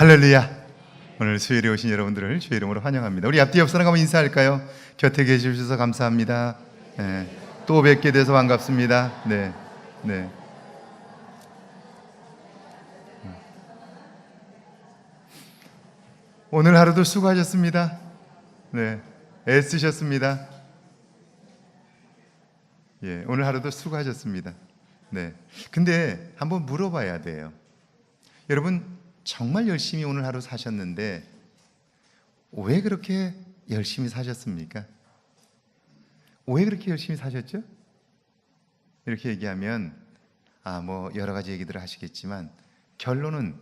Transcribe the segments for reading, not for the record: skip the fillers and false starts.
할렐루야. 오늘 수요일에 오신 여러분들을 주의 이름으로 환영합니다. 우리 앞뒤 옆 사람 한번 인사할까요? 곁에 계셔 주셔서 감사합니다. 또 뵙게 돼서 반갑습니다. 네. 오늘 하루도 수고하셨습니다. 네, 애쓰셨습니다. 예, 오늘 하루도 수고하셨습니다. 네. 근데 한번 물어봐야 돼요. 여러분 정말 열심히 오늘 하루 사셨는데 왜 그렇게 열심히 사셨습니까? 왜 그렇게 열심히 사셨죠? 이렇게 얘기하면 뭐 여러 가지 얘기들을 하시겠지만 결론은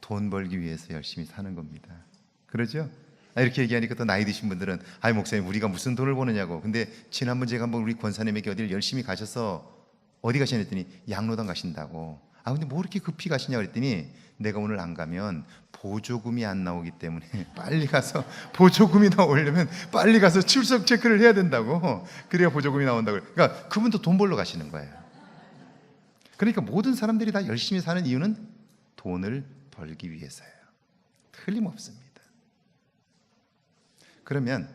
돈 벌기 위해서 열심히 사는 겁니다. 그러죠? 이렇게 얘기하니까 또 나이 드신 분들은 목사님 우리가 무슨 돈을 버느냐고. 근데 지난번 제가 한번 우리 권사님에게 어디를 열심히 가셔서 어디 가시냐 했더니 양로당 가신다고. 근데 뭐 이렇게 급히 가시냐 그랬더니 내가 오늘 안 가면 보조금이 안 나오기 때문에 빨리 가서 보조금이 나오려면 빨리 가서 출석 체크를 해야 된다고. 그래야 보조금이 나온다고. 그러니까 그분도 돈 벌러 가시는 거예요. 그러니까 모든 사람들이 다 열심히 사는 이유는 돈을 벌기 위해서예요. 틀림없습니다. 그러면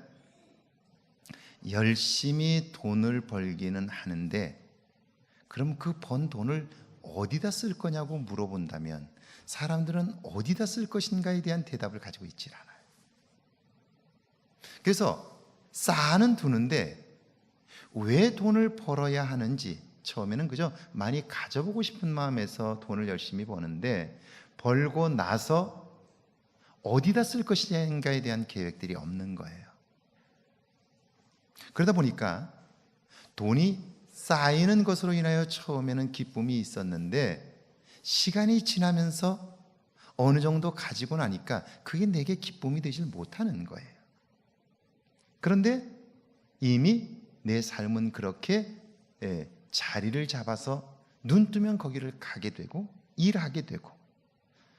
열심히 돈을 벌기는 하는데 그럼 그 번 돈을 어디다 쓸 거냐고 물어본다면 사람들은 어디다 쓸 것인가에 대한 대답을 가지고 있질 않아요. 그래서 쌓아는 두는데 왜 돈을 벌어야 하는지 처음에는 그저 많이 가져보고 싶은 마음에서 돈을 열심히 버는데 벌고 나서 어디다 쓸 것인가에 대한 계획들이 없는 거예요. 그러다 보니까 돈이 쌓이는 것으로 인하여 처음에는 기쁨이 있었는데 시간이 지나면서 어느 정도 가지고 나니까 그게 내게 기쁨이 되질 못하는 거예요. 그런데 이미 내 삶은 그렇게 자리를 잡아서 눈 뜨면 거기를 가게 되고 일하게 되고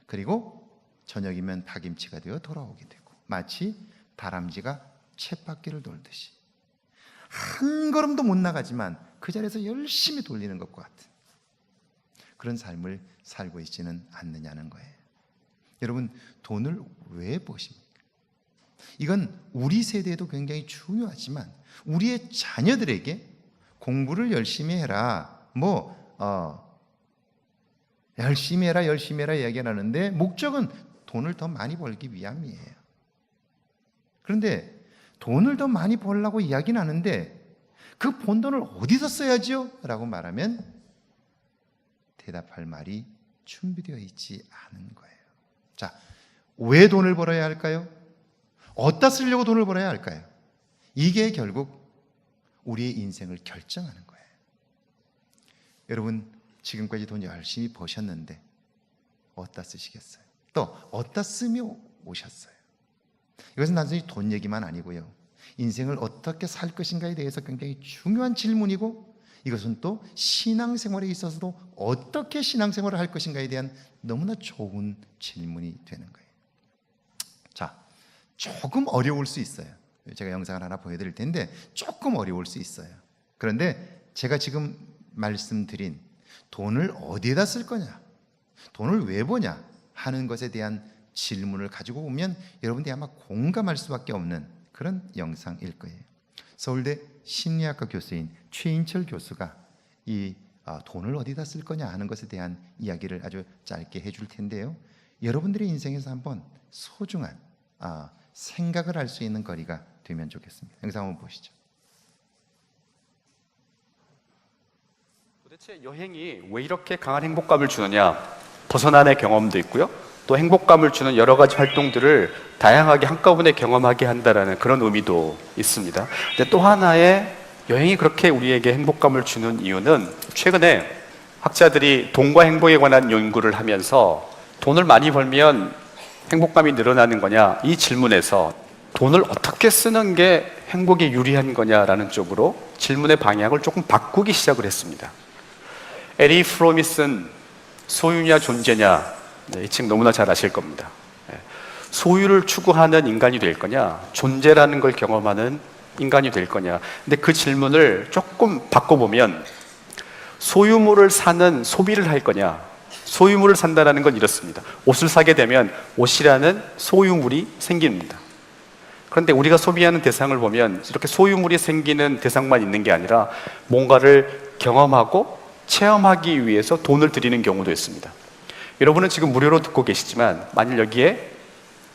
그리고 저녁이면 파김치가 되어 돌아오게 되고 마치 다람쥐가 쳇바퀴를 돌듯이 한 걸음도 못 나가지만 그 자리에서 열심히 돌리는 것과 같은 그런 삶을 살고 있지는 않느냐는 거예요. 여러분 돈을 왜 버십니까? 이건 우리 세대에도 굉장히 중요하지만 우리의 자녀들에게 공부를 열심히 해라 열심히 해라 이야기를 하는데 목적은 돈을 더 많이 벌기 위함이에요. 그런데 돈을 더 많이 벌려고 이야기는 하는데 그 번 돈을 어디서 써야지요? 라고 말하면 대답할 말이 준비되어 있지 않은 거예요. 자, 왜 돈을 벌어야 할까요? 어디다 쓰려고 돈을 벌어야 할까요? 이게 결국 우리의 인생을 결정하는 거예요. 여러분 지금까지 돈 열심히 버셨는데 어디다 쓰시겠어요? 또 어디다 쓰며 오셨어요? 이것은 단순히 돈 얘기만 아니고요. 인생을 어떻게 살 것인가에 대해서 굉장히 중요한 질문이고 이것은 또 신앙생활에 있어서도 어떻게 신앙생활을 할 것인가에 대한 너무나 좋은 질문이 되는 거예요. 자, 조금 어려울 수 있어요. 제가 영상을 하나 보여드릴 텐데 조금 어려울 수 있어요. 그런데 제가 지금 말씀드린 돈을 어디에다 쓸 거냐, 돈을 왜 버냐 하는 것에 대한 질문을 가지고 오면 여러분들이 아마 공감할 수밖에 없는 그런 영상일 거예요. 서울대 심리학과 교수인 최인철 교수가 이 돈을 어디다 쓸 거냐 하는 것에 대한 이야기를 아주 짧게 해줄 텐데요. 여러분들의 인생에서 한번 소중한 생각을 할 수 있는 거리가 되면 좋겠습니다. 영상 한번 보시죠. 도대체 여행이 왜 이렇게 강한 행복감을 주느냐? 벗어난의 경험도 있고요. 또 행복감을 주는 여러 가지 활동들을 다양하게 한꺼번에 경험하게 한다라는 그런 의미도 있습니다. 근데 또 하나의 여행이 그렇게 우리에게 행복감을 주는 이유는 최근에 학자들이 돈과 행복에 관한 연구를 하면서 돈을 많이 벌면 행복감이 늘어나는 거냐 이 질문에서 돈을 어떻게 쓰는 게 행복에 유리한 거냐라는 쪽으로 질문의 방향을 조금 바꾸기 시작을 했습니다. 에리 프로미슨 소유냐 존재냐 이 책 너무나 잘 아실 겁니다. 소유를 추구하는 인간이 될 거냐 존재라는 걸 경험하는 인간이 될 거냐. 근데 그 질문을 조금 바꿔보면 소유물을 사는 소비를 할 거냐 소유물을 산다는 건 이렇습니다. 옷을 사게 되면 옷이라는 소유물이 생깁니다. 그런데 우리가 소비하는 대상을 보면 이렇게 소유물이 생기는 대상만 있는 게 아니라 뭔가를 경험하고 체험하기 위해서 돈을 들이는 경우도 있습니다. 여러분은 지금 무료로 듣고 계시지만 만일 여기에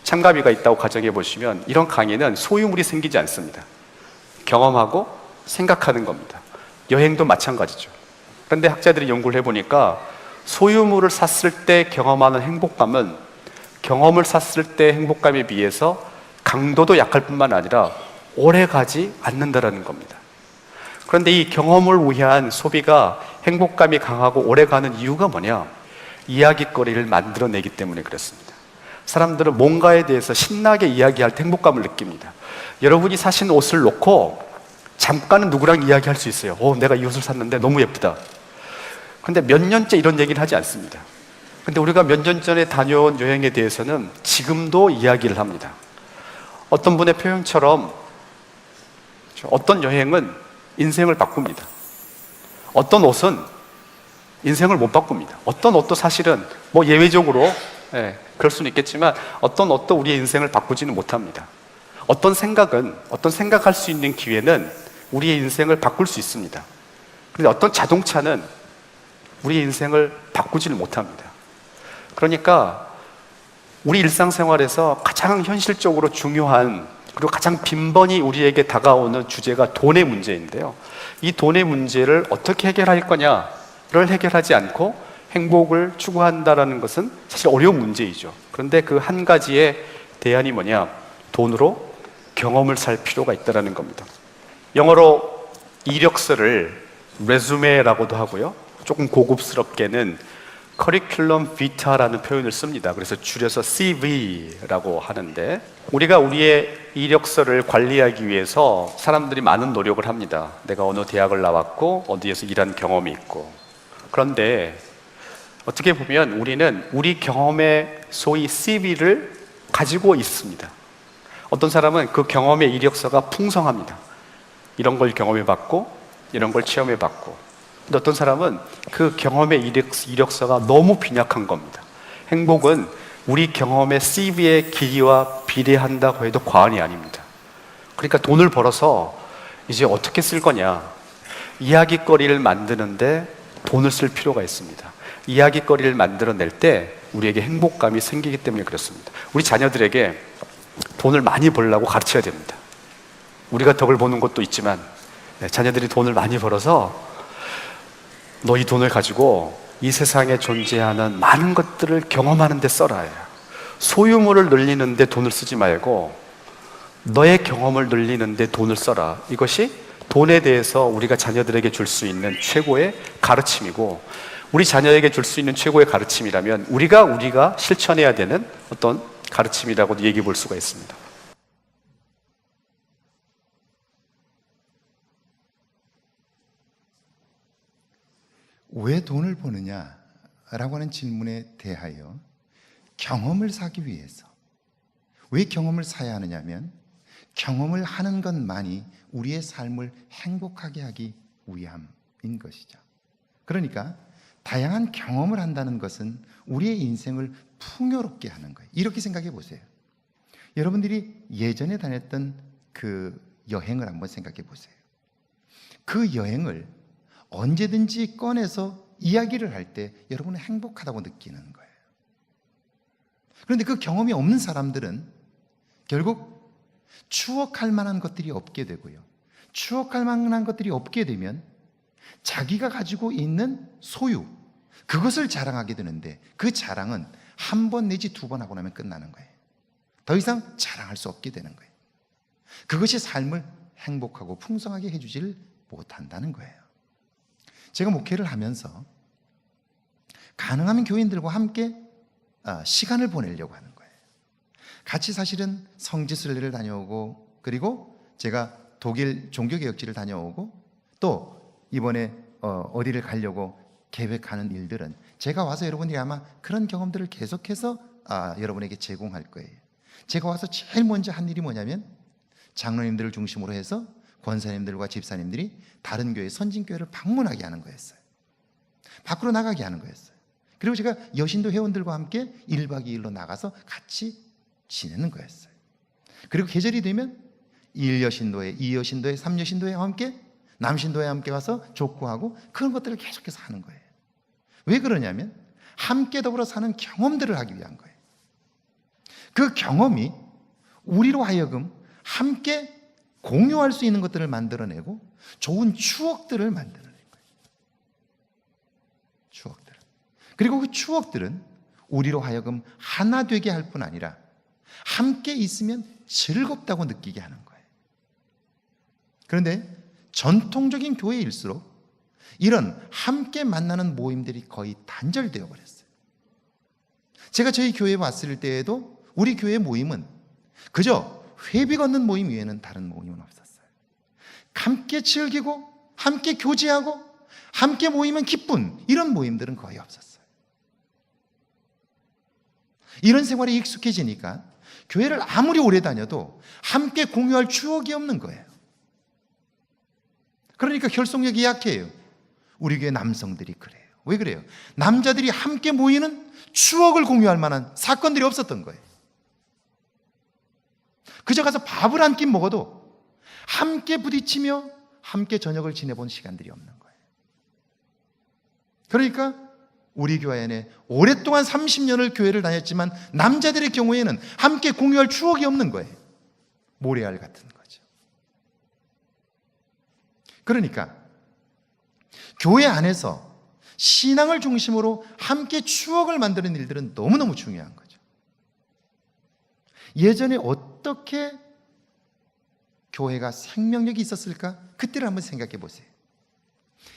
참가비가 있다고 가정해 보시면 이런 강의는 소유물이 생기지 않습니다. 경험하고 생각하는 겁니다. 여행도 마찬가지죠. 그런데 학자들이 연구를 해보니까 소유물을 샀을 때 경험하는 행복감은 경험을 샀을 때 행복감에 비해서 강도도 약할 뿐만 아니라 오래 가지 않는다는 겁니다. 그런데 이 경험을 위한 소비가 행복감이 강하고 오래 가는 이유가 뭐냐? 이야깃거리를 만들어내기 때문에 그렇습니다. 사람들은 뭔가에 대해서 신나게 이야기할 때 행복감을 느낍니다. 여러분이 사신 옷을 놓고 잠깐은 누구랑 이야기할 수 있어요. 내가 이 옷을 샀는데 너무 예쁘다. 근데 몇 년째 이런 얘기를 하지 않습니다. 근데 우리가 몇 년 전에 다녀온 여행에 대해서는 지금도 이야기를 합니다. 어떤 분의 표현처럼 어떤 여행은 인생을 바꿉니다. 어떤 옷은 인생을 못 바꿉니다. 어떤 옷도 사실은 뭐 예외적으로 그럴 수는 있겠지만 어떤 옷도 우리의 인생을 바꾸지는 못합니다. 어떤 생각할 수 있는 기회는 우리의 인생을 바꿀 수 있습니다. 그런데 어떤 자동차는 우리의 인생을 바꾸지는 못합니다. 그러니까 우리 일상생활에서 가장 현실적으로 중요한 그리고 가장 빈번히 우리에게 다가오는 주제가 돈의 문제인데요. 이 돈의 문제를 어떻게 해결할 거냐를 해결하지 않고 행복을 추구한다는 것은 사실 어려운 문제이죠. 그런데 그 한 가지의 대안이 뭐냐? 돈으로 경험을 살 필요가 있다는 겁니다. 영어로 이력서를 레주메라고도 하고요. 조금 고급스럽게는 커리큘럼 비타라는 표현을 씁니다. 그래서 줄여서 CV라고 하는데 우리가 우리의 이력서를 관리하기 위해서 사람들이 많은 노력을 합니다. 내가 어느 대학을 나왔고 어디에서 일한 경험이 있고. 그런데 어떻게 보면 우리는 우리 경험의 소위 CV를 가지고 있습니다. 어떤 사람은 그 경험의 이력서가 풍성합니다. 이런 걸 경험해봤고 이런 걸 체험해봤고. 근데 어떤 사람은 그 경험의 이력서가 너무 빈약한 겁니다. 행복은 우리 경험의 CV의 길이와 비례한다고 해도 과언이 아닙니다. 그러니까 돈을 벌어서 이제 어떻게 쓸 거냐? 이야깃거리를 만드는데 돈을 쓸 필요가 있습니다. 이야깃거리를 만들어낼 때 우리에게 행복감이 생기기 때문에 그렇습니다. 우리 자녀들에게 돈을 많이 벌려고 가르쳐야 됩니다. 우리가 덕을 보는 것도 있지만 자녀들이 돈을 많이 벌어서 너 이 돈을 가지고 이 세상에 존재하는 많은 것들을 경험하는 데 써라. 소유물을 늘리는 데 돈을 쓰지 말고 너의 경험을 늘리는 데 돈을 써라. 이것이 돈에 대해서 우리가 자녀들에게 줄 수 있는 최고의 가르침이고 우리 자녀에게 줄 수 있는 최고의 가르침이라면 우리가 실천해야 되는 어떤 가르침이라고도 얘기해 볼 수가 있습니다. 왜 돈을 버느냐라고 하는 질문에 대하여 경험을 사기 위해서 왜 경험을 사야 하느냐면 경험을 하는 것만이 우리의 삶을 행복하게 하기 위함인 것이죠. 그러니까 다양한 경험을 한다는 것은 우리의 인생을 풍요롭게 하는 거예요. 이렇게 생각해 보세요. 여러분들이 예전에 다녔던 그 여행을 한번 생각해 보세요. 그 여행을 언제든지 꺼내서 이야기를 할 때 여러분은 행복하다고 느끼는 거예요. 그런데 그 경험이 없는 사람들은 결국 추억할 만한 것들이 없게 되고요. 추억할 만한 것들이 없게 되면 자기가 가지고 있는 소유, 그것을 자랑하게 되는데 그 자랑은 한 번 내지 두 번 하고 나면 끝나는 거예요. 더 이상 자랑할 수 없게 되는 거예요. 그것이 삶을 행복하고 풍성하게 해주지를 못한다는 거예요. 제가 목회를 하면서 가능하면 교인들과 함께 시간을 보내려고 하는 거예요. 같이 사실은 성지순례를 다녀오고 그리고 제가 독일 종교개혁지를 다녀오고 또 이번에 어디를 가려고 계획하는 일들은 제가 와서 여러분들이 아마 그런 경험들을 계속해서 여러분에게 제공할 거예요. 제가 와서 제일 먼저 한 일이 뭐냐면 장로님들을 중심으로 해서 권사님들과 집사님들이 다른 교회 선진교회를 방문하게 하는 거였어요. 밖으로 나가게 하는 거였어요. 그리고 제가 여신도 회원들과 함께 1박 2일로 나가서 같이 지내는 거였어요. 그리고 계절이 되면 1여신도회, 2여신도회, 3여신도회와 함께 남신도회와 함께 가서 족구하고 그런 것들을 계속해서 하는 거예요. 왜 그러냐면 함께 더불어 사는 경험들을 하기 위한 거예요. 그 경험이 우리로 하여금 함께 공유할 수 있는 것들을 만들어내고 좋은 추억들을 만들어낸 거예요. 추억들. 그리고 그 추억들은 우리로 하여금 하나 되게 할 뿐 아니라 함께 있으면 즐겁다고 느끼게 하는 거예요. 그런데 전통적인 교회일수록 이런 함께 만나는 모임들이 거의 단절되어 버렸어요. 제가 저희 교회에 왔을 때에도 우리 교회 모임은 그저 회비 걷는 모임 외에는 다른 모임은 없었어요. 함께 즐기고 함께 교제하고 함께 모이면 기쁜 이런 모임들은 거의 없었어요. 이런 생활에 익숙해지니까 교회를 아무리 오래 다녀도 함께 공유할 추억이 없는 거예요. 그러니까 결속력이 약해요. 우리 교회 남성들이 그래요. 왜 그래요? 남자들이 함께 모이는 추억을 공유할 만한 사건들이 없었던 거예요. 그저 가서 밥을 한 끼 먹어도 함께 부딪히며 함께 저녁을 지내본 시간들이 없는 거예요. 그러니까 우리 교회 안에 오랫동안 30년을 교회를 다녔지만 남자들의 경우에는 함께 공유할 추억이 없는 거예요. 모래알 같은 거죠. 그러니까 교회 안에서 신앙을 중심으로 함께 추억을 만드는 일들은 너무너무 중요한 거죠. 예전에 어떻게 교회가 생명력이 있었을까? 그때를 한번 생각해 보세요.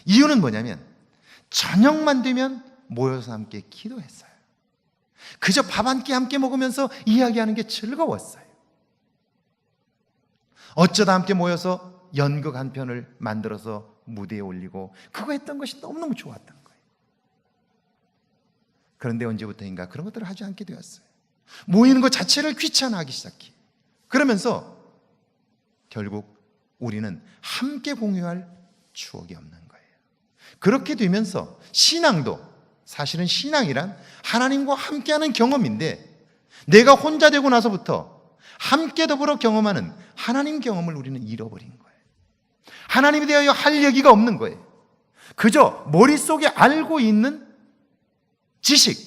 이유는 뭐냐면 저녁만 되면 모여서 함께 기도했어요. 그저 밥 한 끼 함께 먹으면서 이야기하는 게 즐거웠어요. 어쩌다 함께 모여서 연극 한 편을 만들어서 무대에 올리고 그거 했던 것이 너무너무 좋았던 거예요. 그런데 언제부터인가 그런 것들을 하지 않게 되었어요. 모이는 것 자체를 귀찮아하기 시작해. 그러면서 결국 우리는 함께 공유할 추억이 없는 거예요. 그렇게 되면서 신앙도 사실은 신앙이란 하나님과 함께하는 경험인데 내가 혼자 되고 나서부터 함께 더불어 경험하는 하나님 경험을 우리는 잃어버린 거예요. 하나님에 대하여 할 얘기가 없는 거예요. 그저 머릿속에 알고 있는 지식,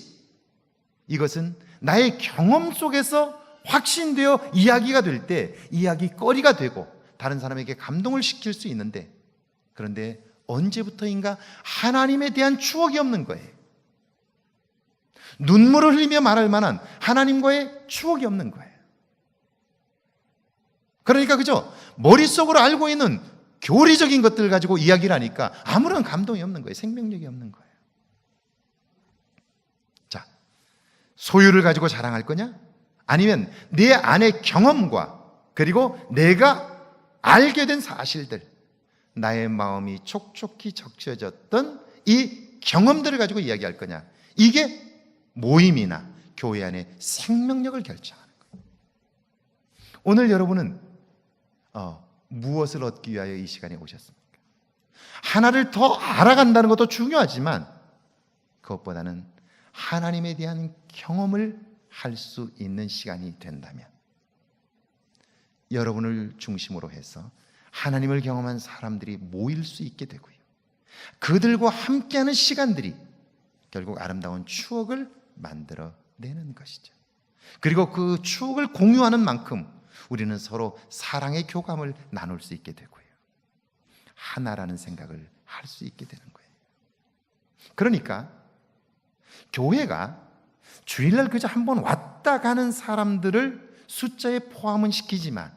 이것은 나의 경험 속에서 확신되어 이야기가 될 때 이야기거리가 되고 다른 사람에게 감동을 시킬 수 있는데, 그런데 언제부터인가 하나님에 대한 추억이 없는 거예요. 눈물을 흘리며 말할 만한 하나님과의 추억이 없는 거예요. 그러니까 그저 머릿속으로 알고 있는 교리적인 것들을 가지고 이야기를 하니까 아무런 감동이 없는 거예요. 생명력이 없는 거예요. 자, 소유를 가지고 자랑할 거냐? 아니면 내 안의 경험과 그리고 내가 알게 된 사실들, 나의 마음이 촉촉히 적셔졌던 이 경험들을 가지고 이야기할 거냐? 이게 모임이나 교회 안의 생명력을 결정하는 거예요. 오늘 여러분은 무엇을 얻기 위하여 이 시간에 오셨습니까? 하나를 더 알아간다는 것도 중요하지만 그것보다는 하나님에 대한 경험을 할 수 있는 시간이 된다면 여러분을 중심으로 해서 하나님을 경험한 사람들이 모일 수 있게 되고요, 그들과 함께하는 시간들이 결국 아름다운 추억을 만들어내는 것이죠. 그리고 그 추억을 공유하는 만큼 우리는 서로 사랑의 교감을 나눌 수 있게 되고요, 하나라는 생각을 할 수 있게 되는 거예요. 그러니까 교회가 주일날 그저 한번 왔다 가는 사람들을 숫자에 포함은 시키지만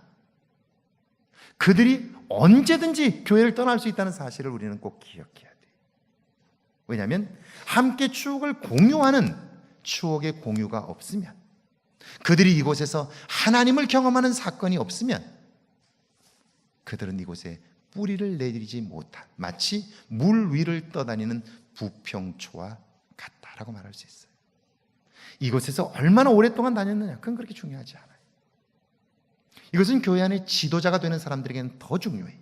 그들이 언제든지 교회를 떠날 수 있다는 사실을 우리는 꼭 기억해야 돼요. 왜냐하면 함께 추억을 공유하는 추억의 공유가 없으면, 그들이 이곳에서 하나님을 경험하는 사건이 없으면 그들은 이곳에 뿌리를 내리지 못한, 마치 물 위를 떠다니는 부평초와 같다라고 말할 수 있어요. 이곳에서 얼마나 오랫동안 다녔느냐, 그건 그렇게 중요하지 않아요. 이것은 교회 안에 지도자가 되는 사람들에게는 더 중요해요.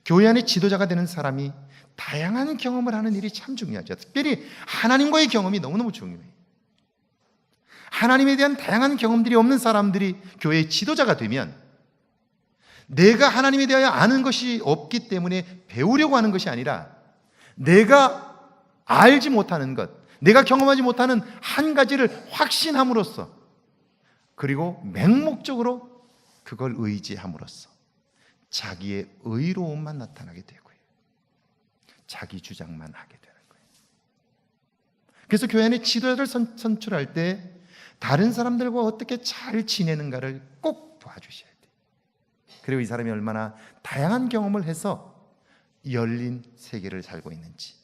교회 안에 지도자가 되는 사람이 다양한 경험을 하는 일이 참 중요하죠. 특별히 하나님과의 경험이 너무너무 중요해요. 하나님에 대한 다양한 경험들이 없는 사람들이 교회의 지도자가 되면 내가 하나님에 대하여 아는 것이 없기 때문에 배우려고 하는 것이 아니라 내가 알지 못하는 것, 내가 경험하지 못하는 한 가지를 확신함으로써, 그리고 맹목적으로 그걸 의지함으로써 자기의 의로움만 나타나게 되고요, 자기 주장만 하게 되는 거예요. 그래서 교회 안에 지도자를 선출할 때 다른 사람들과 어떻게 잘 지내는가를 꼭 봐주셔야 돼요. 그리고 이 사람이 얼마나 다양한 경험을 해서 열린 세계를 살고 있는지,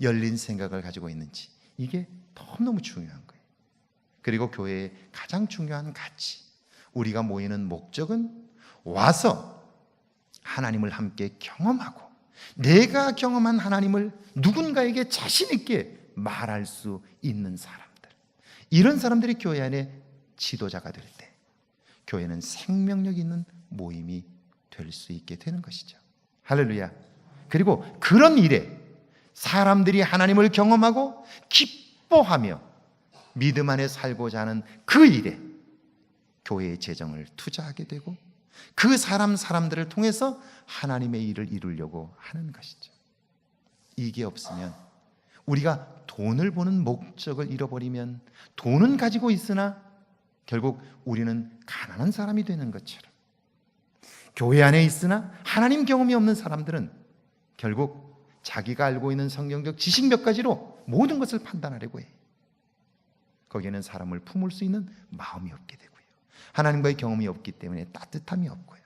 열린 생각을 가지고 있는지, 이게 너무너무 중요한 거예요. 그리고 교회의 가장 중요한 가치, 우리가 모이는 목적은 와서 하나님을 함께 경험하고 내가 경험한 하나님을 누군가에게 자신 있게 말할 수 있는 사람들, 이런 사람들이 교회 안에 지도자가 될 때 교회는 생명력 있는 모임이 될 수 있게 되는 것이죠. 할렐루야. 그리고 그런 일에 사람들이 하나님을 경험하고 기뻐하며 믿음 안에 살고자 하는 그 일에 교회의 재정을 투자하게 되고 그 사람들을 통해서 하나님의 일을 이루려고 하는 것이죠. 이게 없으면, 우리가 돈을 버는 목적을 잃어버리면 돈은 가지고 있으나 결국 우리는 가난한 사람이 되는 것처럼, 교회 안에 있으나 하나님 경험이 없는 사람들은 결국 자기가 알고 있는 성경적 지식 몇 가지로 모든 것을 판단하려고 해요. 거기에는 사람을 품을 수 있는 마음이 없게 되고요, 하나님과의 경험이 없기 때문에 따뜻함이 없고요,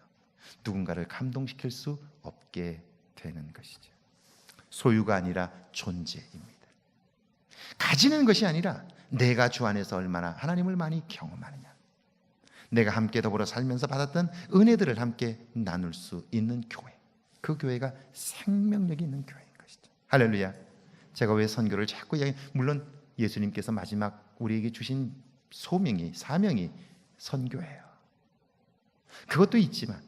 누군가를 감동시킬 수 없게 되는 것이죠. 소유가 아니라 존재입니다. 가지는 것이 아니라 내가 주 안에서 얼마나 하나님을 많이 경험하느냐, 내가 함께 더불어 살면서 받았던 은혜들을 함께 나눌 수 있는 교회, 그 교회가 생명력이 있는 교회인 것이죠. 할렐루야. 제가 왜 선교를 자꾸 물론 예수님께서 마지막 우리에게 주신 소명이, 사명이 선교예요. 그것도 있지만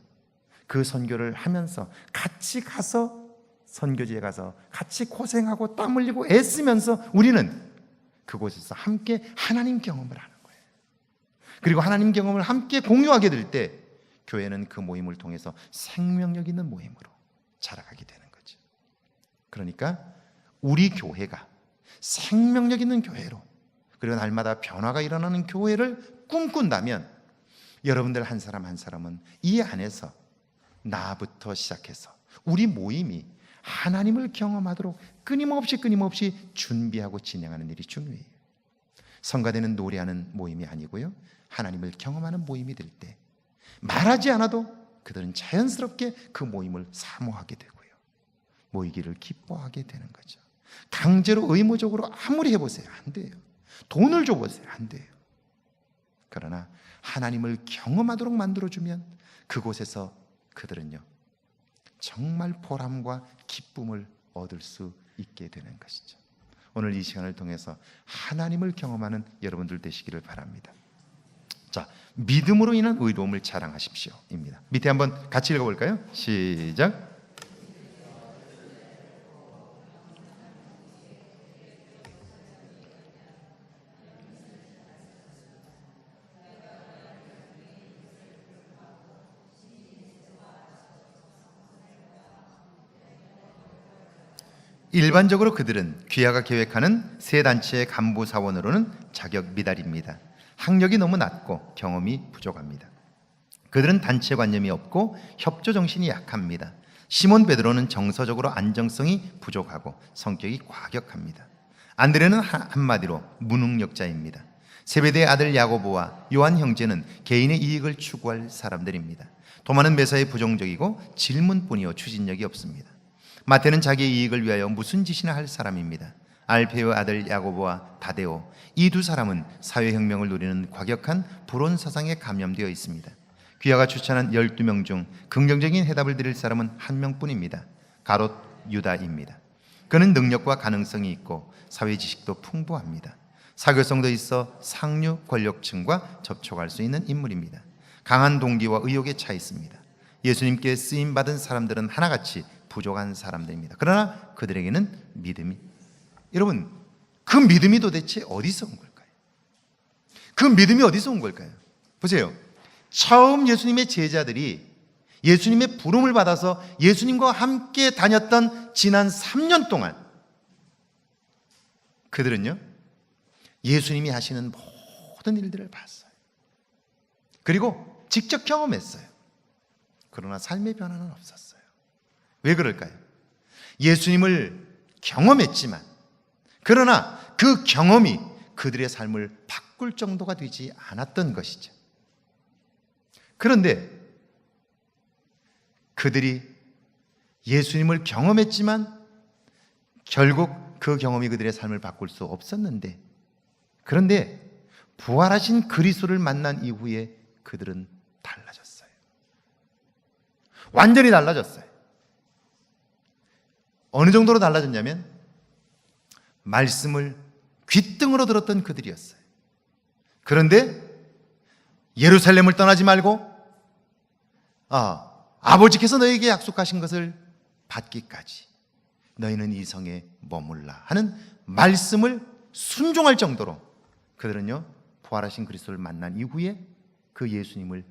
그 선교를 하면서 같이 가서, 선교지에 가서 같이 고생하고 땀 흘리고 애쓰면서 우리는 그곳에서 함께 하나님 경험을 하는 거예요. 그리고 하나님 경험을 함께 공유하게 될 때 교회는 그 모임을 통해서 생명력 있는 모임으로 자라가게 되는 거죠. 그러니까 우리 교회가 생명력 있는 교회로, 그리고 날마다 변화가 일어나는 교회를 꿈꾼다면 여러분들 한 사람 한 사람은 이 안에서 나부터 시작해서 우리 모임이 하나님을 경험하도록 끊임없이 준비하고 진행하는 일이 중요해요. 성가대는 노래하는 모임이 아니고요, 하나님을 경험하는 모임이 될 때 말하지 않아도 그들은 자연스럽게 그 모임을 사모하게 되고요, 모이기를 기뻐하게 되는 거죠. 강제로 의무적으로 아무리 해보세요, 안 돼요. 돈을 줘보세요, 안 돼요. 그러나 하나님을 경험하도록 만들어주면 그곳에서 그들은요 정말 보람과 기쁨을 얻을 수 있게 되는 것이죠. 오늘 이 시간을 통해서 하나님을 경험하는 여러분들 되시기를 바랍니다. 자, 믿음으로 인한 의로움을 자랑하십시오 입니다. 밑에 한번 같이 읽어볼까요? 시작. 일반적으로 그들은 귀하가 계획하는 새 단체의 간부 사원으로는 자격 미달입니다. 학력이 너무 낮고 경험이 부족합니다. 그들은 단체 관념이 없고 협조 정신이 약합니다. 시몬 베드로는 정서적으로 안정성이 부족하고 성격이 과격합니다. 안드레는 한마디로 무능력자입니다. 세베대의 아들 야고보와 요한 형제는 개인의 이익을 추구할 사람들입니다. 도마는 매사에 부정적이고 질문뿐이요 추진력이 없습니다. 마태는 자기의 이익을 위하여 무슨 짓이나 할 사람입니다. 알페의 아들 야고보와 다데오, 이 두 사람은 사회혁명을 누리는 과격한 불온 사상에 감염되어 있습니다. 귀하가 추천한 12명 중 긍정적인 해답을 드릴 사람은 한 명뿐입니다. 가롯 유다입니다. 그는 능력과 가능성이 있고 사회 지식도 풍부합니다. 사교성도 있어 상류 권력층과 접촉할 수 있는 인물입니다. 강한 동기와 의욕에 차 있습니다. 예수님께 쓰임받은 사람들은 하나같이 부족한 사람들입니다. 그러나 그들에게는 믿음이, 여러분, 그 믿음이 도대체 어디서 온 걸까요? 그 믿음이 어디서 온 걸까요? 보세요. 처음 예수님의 제자들이 예수님의 부름을 받아서 예수님과 함께 다녔던 지난 3년 동안 그들은요, 예수님이 하시는 모든 일들을 봤어요. 그리고 직접 경험했어요. 그러나 삶의 변화는 없었어요. 왜 그럴까요? 예수님을 경험했지만, 그러나 그 경험이 그들의 삶을 바꿀 정도가 되지 않았던 것이죠. 그런데 그들이 예수님을 경험했지만 결국 그 경험이 그들의 삶을 바꿀 수 없었는데, 그런데 부활하신 그리스도를 만난 이후에 그들은 달라졌어요. 완전히 달라졌어요. 어느 정도로 달라졌냐면 말씀을 귓등으로 들었던 그들이었어요. 그런데 예루살렘을 떠나지 말고 아버지께서 너에게 약속하신 것을 받기까지 너희는 이 성에 머물라 하는 말씀을 순종할 정도로 그들은요, 부활하신 그리스도를 만난 이후에 그 예수님을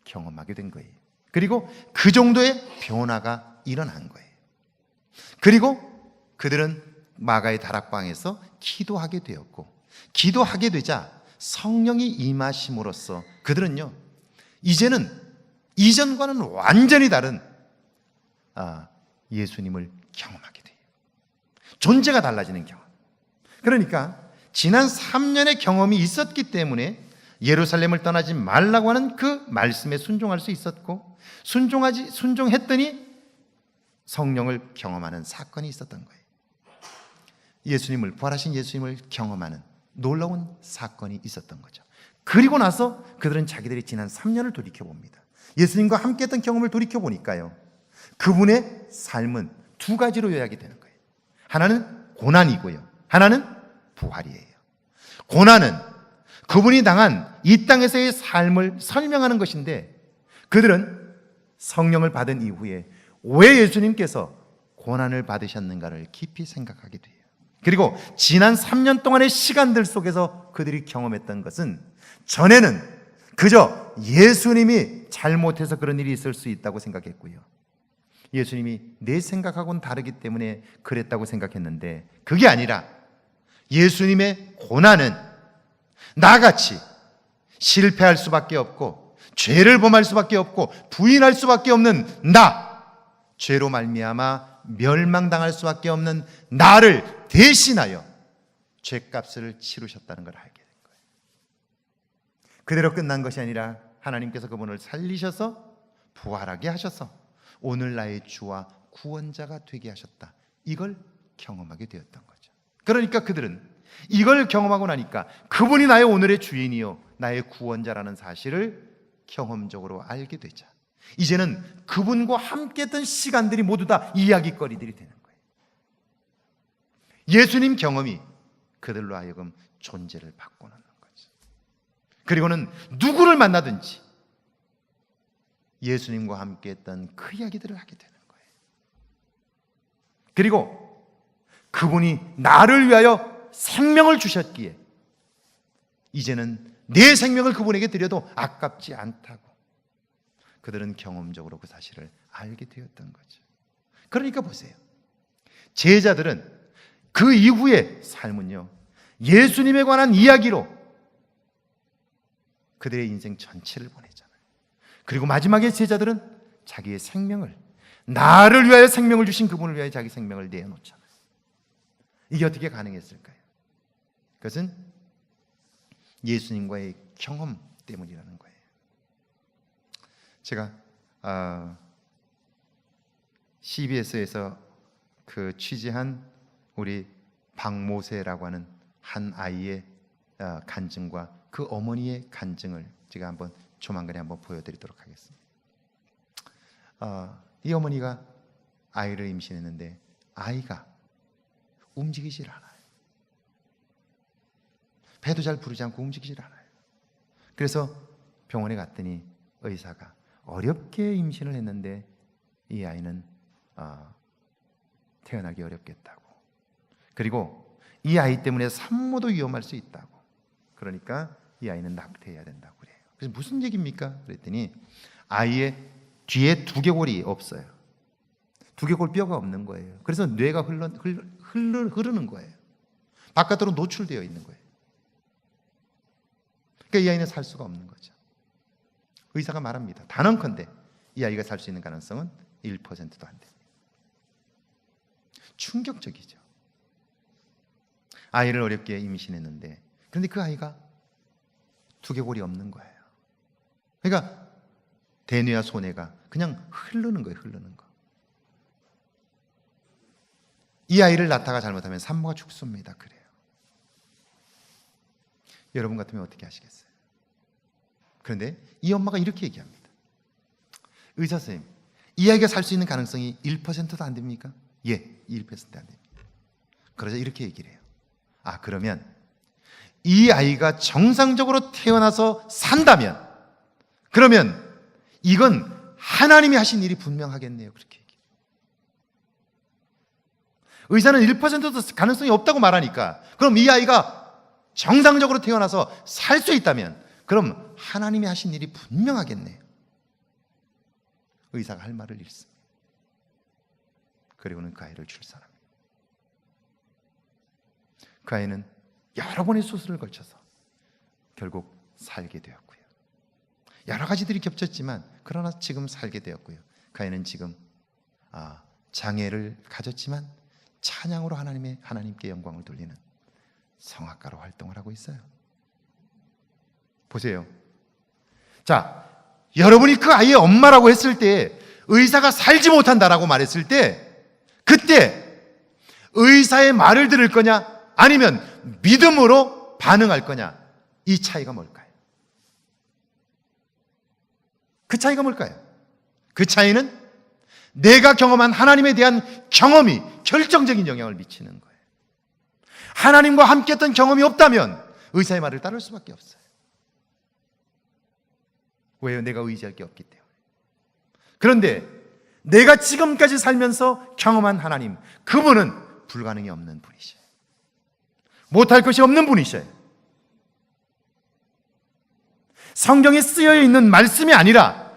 경험하게 된 거예요. 그리고 그 정도의 변화가 일어난 거예요. 그리고 그들은 마가의 다락방에서 기도하게 되었고, 기도하게 되자 성령이 임하심으로써 그들은요, 이제는 이전과는 완전히 다른 예수님을 경험하게 돼요. 존재가 달라지는 경험. 그러니까 지난 3년의 경험이 있었기 때문에 예루살렘을 떠나지 말라고 하는 그 말씀에 순종할 수 있었고, 순종했더니 성령을 경험하는 사건이 있었던 거예요. 부활하신 예수님을 경험하는 놀라운 사건이 있었던 거죠. 그리고 나서 그들은 자기들이 지난 3년을 돌이켜봅니다. 예수님과 함께했던 경험을 돌이켜보니까요, 그분의 삶은 두 가지로 요약이 되는 거예요. 하나는 고난이고요, 하나는 부활이에요. 고난은 그분이 당한 이 땅에서의 삶을 설명하는 것인데, 그들은 성령을 받은 이후에 왜 예수님께서 고난을 받으셨는가를 깊이 생각하게 돼요. 그리고 지난 3년 동안의 시간들 속에서 그들이 경험했던 것은, 전에는 그저 예수님이 잘못해서 그런 일이 있을 수 있다고 생각했고요, 예수님이 내 생각하고는 다르기 때문에 그랬다고 생각했는데, 그게 아니라 예수님의 고난은 나같이 실패할 수밖에 없고 죄를 범할 수밖에 없고 부인할 수밖에 없는 죄로 말미암아 멸망당할 수밖에 없는 나를 대신하여 죄값을 치르셨다는 걸 알게 된 거예요. 그대로 끝난 것이 아니라 하나님께서 그분을 살리셔서 부활하게 하셔서 오늘 나의 주와 구원자가 되게 하셨다, 이걸 경험하게 되었던 거죠. 그러니까 그들은 이걸 경험하고 나니까 그분이 나의 오늘의 주인이요 나의 구원자라는 사실을 경험적으로 알게 되자 이제는 그분과 함께했던 시간들이 모두 다 이야기거리들이 되는 거예요. 예수님 경험이 그들로 하여금 존재를 바꿔놓는 거죠. 그리고는 누구를 만나든지 예수님과 함께했던 그 이야기들을 하게 되는 거예요. 그리고 그분이 나를 위하여 생명을 주셨기에 이제는 내 생명을 그분에게 드려도 아깝지 않다고 그들은 경험적으로 그 사실을 알게 되었던 거죠. 그러니까 보세요, 제자들은 그 이후의 삶은요, 예수님에 관한 이야기로 그들의 인생 전체를 보내잖아요. 그리고 마지막에 제자들은 자기의 생명을, 나를 위하여 생명을 주신 그분을 위하여 자기 생명을 내어놓잖아요. 이게 어떻게 가능했을까요? 그것은 예수님과의 경험 때문이라는 거예요. 제가 CBS에서 그 취재한 우리 박모세라고 하는 한 아이의 간증과 그 어머니의 간증을 제가 한번 조만간에 한번 보여드리도록 하겠습니다. 이 어머니가 아이를 임신했는데 아이가 움직이질 않아요. 배도 잘 부르지 않고 움직이질 않아요. 그래서 병원에 갔더니 의사가 어렵게 임신을 했는데 이 아이는 태어나기 어렵겠다고. 그리고 이 아이 때문에 산모도 위험할 수 있다고. 그러니까 이 아이는 낙태해야 된다고 그래요. 그래서 무슨 얘기입니까? 그랬더니 아이의 뒤에 두개골이 없어요. 두개골 뼈가 없는 거예요. 그래서 뇌가 흐르는 거예요. 바깥으로 노출되어 있는 거예요. 그러니까 이 아이는 살 수가 없는 거죠. 의사가 말합니다. 단언컨대 이 아이가 살 수 있는 가능성은 1%도 안 됩니다. 충격적이죠. 아이를 어렵게 임신했는데, 그런데 그 아이가 두개골이 없는 거예요. 그러니까 대뇌와 소뇌가 그냥 흐르는 거예요. 흐르는 거. 이 아이를 낳다가 잘못하면 산모가 죽습니다. 그래요. 여러분 같으면 어떻게 하시겠어요? 그런데 이 엄마가 이렇게 얘기합니다. 의사 선생님, 이 아이가 살 수 있는 가능성이 1%도 안 됩니까? 예, 1%도 안 됩니다. 그러자 이렇게 얘기를 해요. 그러면 이 아이가 정상적으로 태어나서 산다면, 그러면 이건 하나님이 하신 일이 분명하겠네요. 그렇게 얘기해요. 의사는 1%도 가능성이 없다고 말하니까, 그럼 이 아이가 정상적으로 태어나서 살 수 있다면 그럼 하나님이 하신 일이 분명하겠네요. 의사가 할 말을 잃습니다. 그리고는 그 아이를 출산합니다. 그 아이는 여러 번의 수술을 거쳐서 결국 살게 되었고요. 여러 가지들이 겹쳤지만 그러나 지금 살게 되었고요. 그 아이는 지금 장애를 가졌지만 찬양으로 하나님께 영광을 돌리는 성악가로 활동을 하고 있어요. 보세요. 자, 여러분이 그 아이의 엄마라고 했을 때, 의사가 살지 못한다라고 말했을 때, 그때 의사의 말을 들을 거냐, 아니면 믿음으로 반응할 거냐, 이 차이가 뭘까요? 그 차이가 뭘까요? 그 차이는 내가 경험한 하나님에 대한 경험이 결정적인 영향을 미치는 거예요. 하나님과 함께했던 경험이 없다면 의사의 말을 따를 수밖에 없어요. 왜요? 내가 의지할 게 없기 때문에. 그런데 내가 지금까지 살면서 경험한 하나님, 그분은 불가능이 없는 분이셔요. 못할 것이 없는 분이셔요. 성경에 쓰여 있는 말씀이 아니라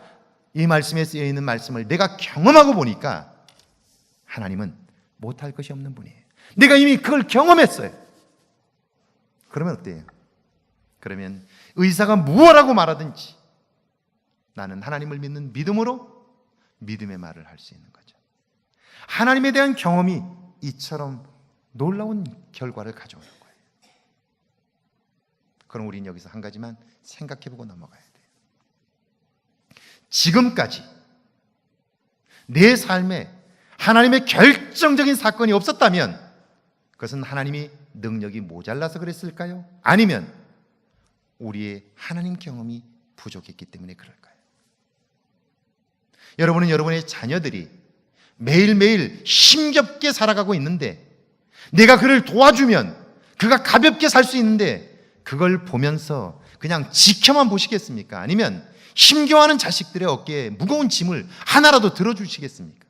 이 말씀에 쓰여 있는 말씀을 내가 경험하고 보니까 하나님은 못할 것이 없는 분이에요. 내가 이미 그걸 경험했어요. 그러면 어때요? 그러면 의사가 무엇라고 말하든지 나는 하나님을 믿는 믿음으로 믿음의 말을 할 수 있는 거죠. 하나님에 대한 경험이 이처럼 놀라운 결과를 가져오는 거예요. 그럼 우리는 여기서 한 가지만 생각해보고 넘어가야 돼요. 지금까지 내 삶에 하나님의 결정적인 사건이 없었다면 그것은 하나님이 능력이 모자라서 그랬을까요? 아니면 우리의 하나님 경험이 부족했기 때문에 그럴까요? 여러분은 여러분의 자녀들이 매일매일 힘겹게 살아가고 있는데 내가 그를 도와주면 그가 가볍게 살 수 있는데 그걸 보면서 그냥 지켜만 보시겠습니까? 아니면 힘겨워하는 자식들의 어깨에 무거운 짐을 하나라도 들어주시겠습니까?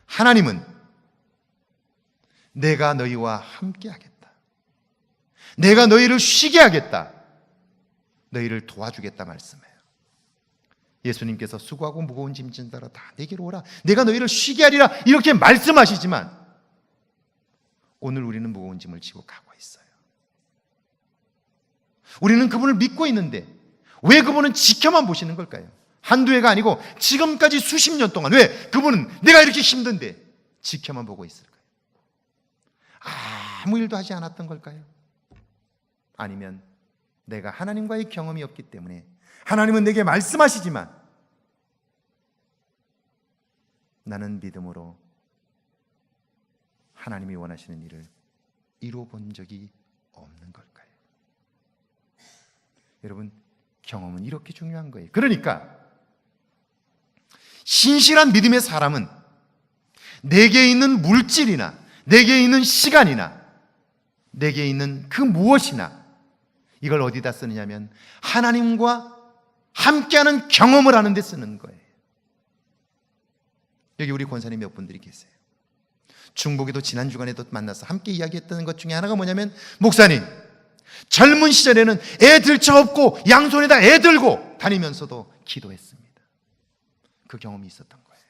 하나님은 내가 너희와 함께 하겠다. 내가 너희를 쉬게 하겠다. 너희를 도와주겠다 말씀해요. 예수님께서 수고하고 무거운 짐 진 자라 다 내게로 오라. 내가 너희를 쉬게 하리라. 이렇게 말씀하시지만 오늘 우리는 무거운 짐을 지고 가고 있어요. 우리는 그분을 믿고 있는데 왜 그분은 지켜만 보시는 걸까요? 한두 해가 아니고 지금까지 수십 년 동안 왜 그분은 내가 이렇게 힘든데 지켜만 보고 있을까요? 아무 일도 하지 않았던 걸까요? 아니면 내가 하나님과의 경험이 없기 때문에 하나님은 내게 말씀하시지만 나는 믿음으로 하나님이 원하시는 일을 이루어 본 적이 없는 걸까요? 여러분, 경험은 이렇게 중요한 거예요. 그러니까 신실한 믿음의 사람은 내게 있는 물질이나 내게 있는 시간이나 내게 있는 그 무엇이나 이걸 어디다 쓰느냐면 하나님과 함께하는 경험을 하는 데 쓰는 거예요. 여기 우리 권사님 몇 분들이 계세요. 중복에도 지난 주간에도 만나서 함께 이야기했던 것 중에 하나가 뭐냐면, 목사님, 젊은 시절에는 애 들차 없고 양손에다 애 들고 다니면서도 기도했습니다. 그 경험이 있었던 거예요.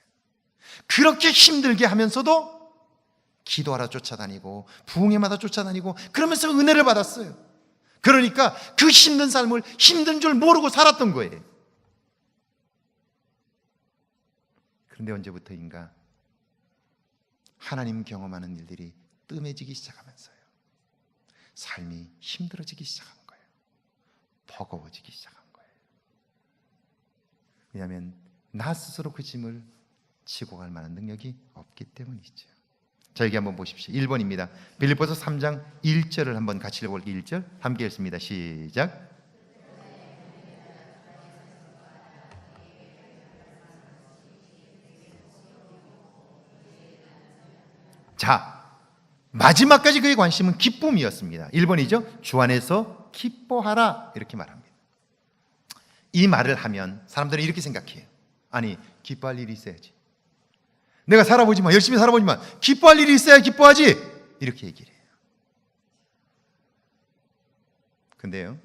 그렇게 힘들게 하면서도 기도하러 쫓아다니고 부흥회마다 쫓아다니고 그러면서 은혜를 받았어요. 그러니까 그 힘든 삶을 힘든 줄 모르고 살았던 거예요. 그런데 언제부터인가 하나님 경험하는 일들이 뜸해지기 시작하면서요, 삶이 힘들어지기 시작한 거예요. 버거워지기 시작한 거예요. 왜냐하면 나 스스로 그 짐을 지고 갈 만한 능력이 없기 때문이죠. 자, 여기 한번 보십시오. 1번입니다. 빌립보서 3장 1절을 한번 같이 읽어볼게요. 1절 함께 읽습니다. 시작. 자, 마지막까지 그의 관심은 기쁨이었습니다. 1번이죠. 주 안에서 기뻐하라, 이렇게 말합니다. 이 말을 하면 사람들은 이렇게 생각해요. 아니, 기뻐할 일이 있어야지. 내가 살아보지만, 열심히 살아보지만 기뻐할 일이 있어야 기뻐하지, 이렇게 얘기를 해요. 근데요,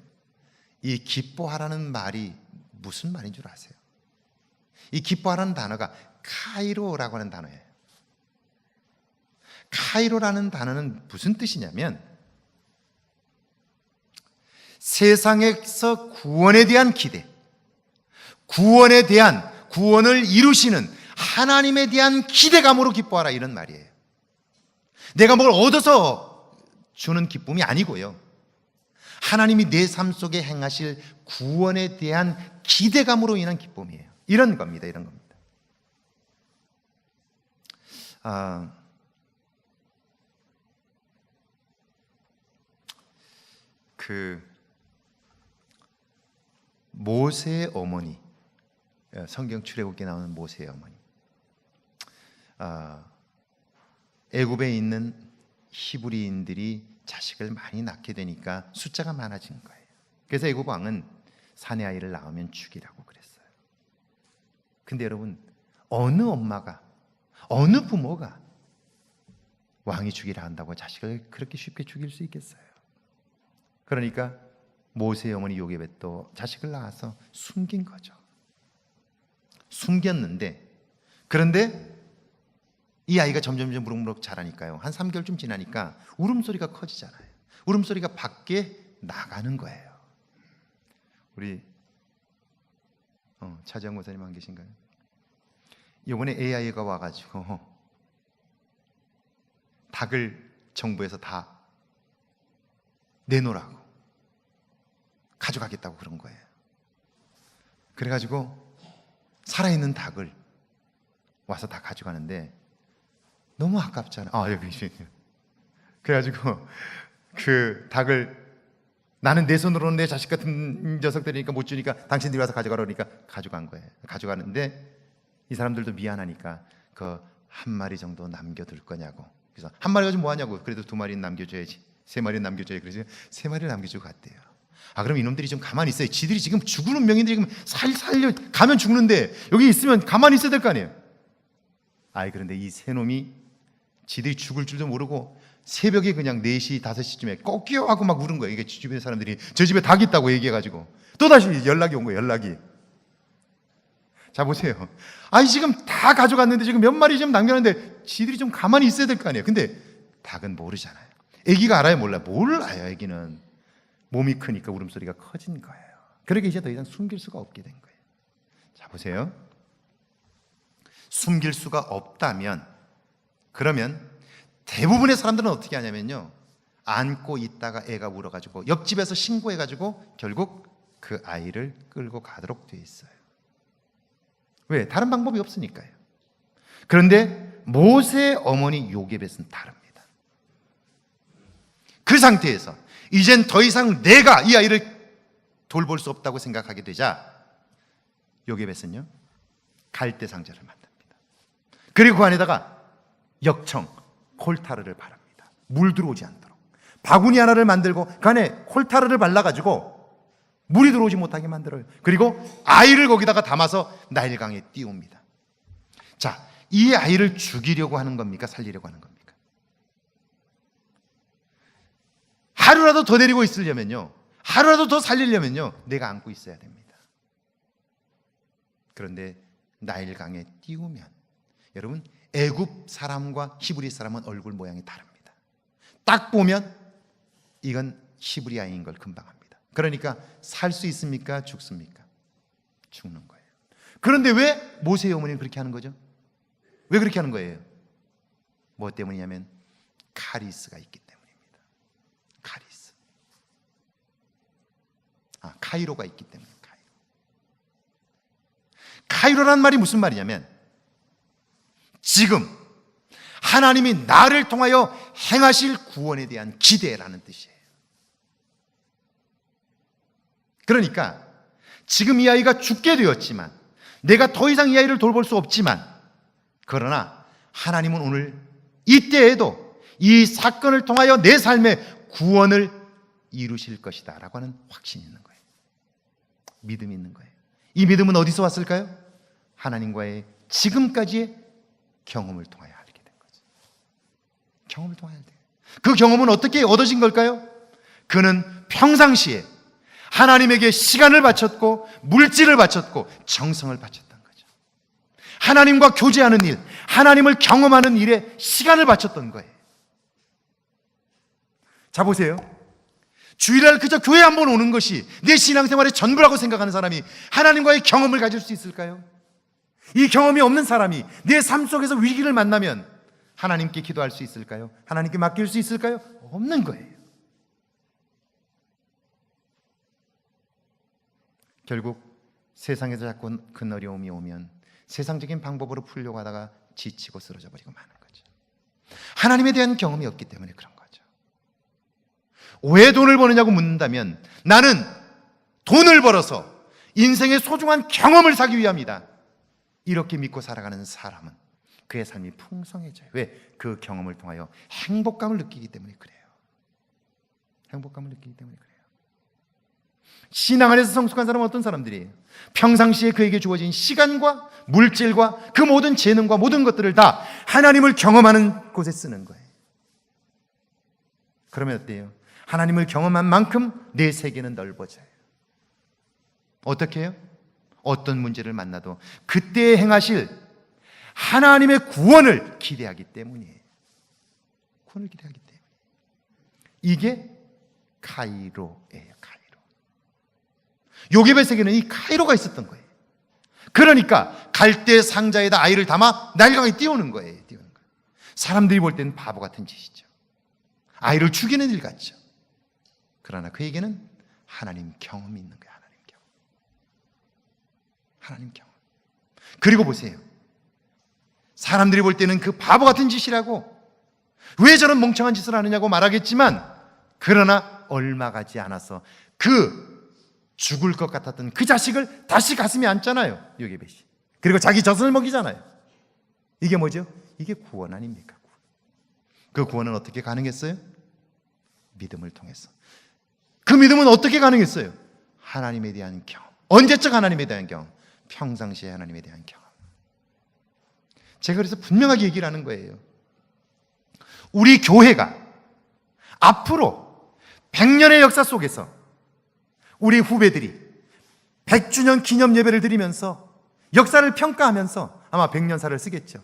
이 기뻐하라는 말이 무슨 말인 줄 아세요? 이 기뻐하라는 단어가 카이로라고 하는 단어예요. 카이로라는 단어는 무슨 뜻이냐면, 세상에서 구원에 대한 기대, 구원을 이루시는 하나님에 대한 기대감으로 기뻐하라, 이런 말이에요. 내가 뭘 얻어서 주는 기쁨이 아니고요, 하나님이 내 삶 속에 행하실 구원에 대한 기대감으로 인한 기쁨이에요. 이런 겁니다. 이런 겁니다. 모세의 어머니, 성경 출애굽기에 나오는 모세의 어머니, 애굽에 있는 히브리인들이 자식을 많이 낳게 되니까 숫자가 많아진 거예요. 그래서 애굽 왕은 사내 아이를 낳으면 죽이라고 그랬어요. 근데 여러분, 어느 엄마가, 어느 부모가 왕이 죽이라 한다고 자식을 그렇게 쉽게 죽일 수 있겠어요? 그러니까 모세의 어머니 요게벳도 자식을 낳아서 숨긴 거죠. 숨겼는데, 그런데 이 아이가 점점 무럭무럭 자라니까요, 한 3개월쯤 지나니까 울음소리가 커지잖아요. 울음소리가 밖에 나가는 거예요. 우리 차지영 목사님 안 계신가요? 이번에 AI가 와가지고 닭을 정부에서 다 내놓으라고, 가져가겠다고 그런 거예요. 그래가지고 살아있는 닭을 와서 다 가져가는데 너무 아깝잖아. 여기. 그래가지고 그 닭을, 나는 내 손으로는 내 자식 같은 녀석들이니까 못 주니까 당신들이 와서 가져가라 그러니까 가져간 거예요. 가져가는데 이 사람들도 미안하니까 그 한 마리 정도 남겨둘 거냐고. 그래서 한 마리 가지고 뭐 하냐고. 그래도 2마리는 남겨줘야지, 3마리는 남겨줘야지. 그래서 3마리를 남겨주고 갔대요. 그럼 이놈들이 좀 가만히 있어요. 지들이 지금 죽는 명인들이 지금 살려 가면 죽는데 여기 있으면 가만히 있어야 될 거 아니에요. 그런데 이 세 놈이 지들이 죽을 줄도 모르고 새벽에 그냥 4시, 5시쯤에 꺾여 하고 막 울은 거예요. 이게 주변 사람들이 저 집에 닭 있다고 얘기해가지고 또다시 연락이 온 거예요. 연락이. 자, 보세요. 지금 다 가져갔는데 지금 몇 마리 지금 남겼는데 지들이 좀 가만히 있어야 될 거 아니에요. 근데 닭은 모르잖아요. 애기가 알아요? 몰라요. 애기는 몸이 크니까 울음소리가 커진 거예요. 그러게 이제 더 이상 숨길 수가 없게 된 거예요. 자, 보세요. 숨길 수가 없다면, 그러면 대부분의 사람들은 어떻게 하냐면요, 안고 있다가 애가 울어가지고 옆집에서 신고해가지고 결국 그 아이를 끌고 가도록 돼 있어요. 왜? 다른 방법이 없으니까요. 그런데 모세의 어머니 요게벳은 다릅니다. 그 상태에서 이젠 더 이상 내가 이 아이를 돌볼 수 없다고 생각하게 되자 요게벳은요, 갈대 상자를 만듭니다. 그리고 그 안에다가 역청, 콜타르를 바릅니다. 물 들어오지 않도록. 바구니 하나를 만들고 그 안에 콜타르를 발라가지고 물이 들어오지 못하게 만들어요. 그리고 아이를 거기다가 담아서 나일강에 띄웁니다. 자, 이 아이를 죽이려고 하는 겁니까? 살리려고 하는 겁니까? 하루라도 더 데리고 있으려면요, 하루라도 더 살리려면요, 내가 안고 있어야 됩니다. 그런데 나일강에 띄우면, 여러분, 애굽 사람과 히브리 사람은 얼굴 모양이 다릅니다. 딱 보면 이건 히브리 아이인 걸 금방 합니다. 그러니까 살 수 있습니까? 죽습니까? 죽는 거예요. 그런데 왜 모세의 어머니는 그렇게 하는 거죠? 왜 그렇게 하는 거예요? 뭐 때문이냐면 카리스가 있기 때문입니다. 카리스. 카이로가 있기 때문에. 카이로란 말이 무슨 말이냐면, 지금 하나님이 나를 통하여 행하실 구원에 대한 기대라는 뜻이에요. 그러니까 지금 이 아이가 죽게 되었지만, 내가 더 이상 이 아이를 돌볼 수 없지만, 그러나 하나님은 오늘 이때에도 이 사건을 통하여 내 삶의 구원을 이루실 것이다 라고 하는 확신이 있는 거예요. 믿음이 있는 거예요. 이 믿음은 어디서 왔을까요? 하나님과의 지금까지의 경험을 통하여 알게 된 거죠. 경험을 통하여 알게. 그 경험은 어떻게 얻어진 걸까요? 그는 평상시에 하나님에게 시간을 바쳤고 물질을 바쳤고 정성을 바쳤던 거죠. 하나님과 교제하는 일, 하나님을 경험하는 일에 시간을 바쳤던 거예요. 자, 보세요. 주일날 그저 교회 한번 오는 것이 내 신앙생활의 전부라고 생각하는 사람이 하나님과의 경험을 가질 수 있을까요? 이 경험이 없는 사람이 내 삶 속에서 위기를 만나면 하나님께 기도할 수 있을까요? 하나님께 맡길 수 있을까요? 없는 거예요. 결국 세상에서 자꾸 큰 어려움이 오면 세상적인 방법으로 풀려고 하다가 지치고 쓰러져 버리고 마는 거죠. 하나님에 대한 경험이 없기 때문에 그런 거죠. 왜 돈을 버느냐고 묻는다면, 나는 돈을 벌어서 인생의 소중한 경험을 사기 위함이다, 이렇게 믿고 살아가는 사람은 그의 삶이 풍성해져요. 왜? 그 경험을 통하여 행복감을 느끼기 때문에 그래요. 행복감을 느끼기 때문에 그래요. 신앙 안에서 성숙한 사람은 어떤 사람들이에요? 평상시에 그에게 주어진 시간과 물질과 그 모든 재능과 모든 것들을 다 하나님을 경험하는 곳에 쓰는 거예요. 그러면 어때요? 하나님을 경험한 만큼 내 세계는 넓어져요. 어떻게 해요? 어떤 문제를 만나도 그때 행하실 하나님의 구원을 기대하기 때문이에요. 구원을 기대하기 때문에. 이게 카이로예요. 카이로. 요셉의 세계는 이 카이로가 있었던 거예요. 그러니까 갈대 상자에다 아이를 담아 나일강에 띄우는 거예요. 띄우는 거예요. 사람들이 볼 때는 바보 같은 짓이죠. 아이를 죽이는 일 같죠. 그러나 그에게는 하나님 경험이 있는 거예요. 하나님 경험. 하나님 경험. 그리고 보세요. 사람들이 볼 때는 그 바보 같은 짓이라고, 왜 저런 멍청한 짓을 하느냐고 말하겠지만, 그러나 얼마 가지 않아서 그 죽을 것 같았던 그 자식을 다시 가슴에 안잖아요. 요게벳이. 그리고 자기 젖을 먹이잖아요. 이게 뭐죠? 이게 구원 아닙니까? 구원. 그 구원은 어떻게 가능했어요? 믿음을 통해서. 그 믿음은 어떻게 가능했어요? 하나님에 대한 경험. 언제적 하나님에 대한 경험? 평상시에 하나님에 대한 경험. 제가 그래서 분명하게 얘기를 하는 거예요. 우리 교회가 앞으로 100년의 역사 속에서 우리 후배들이 100주년 기념 예배를 드리면서 역사를 평가하면서 아마 100년사를 쓰겠죠.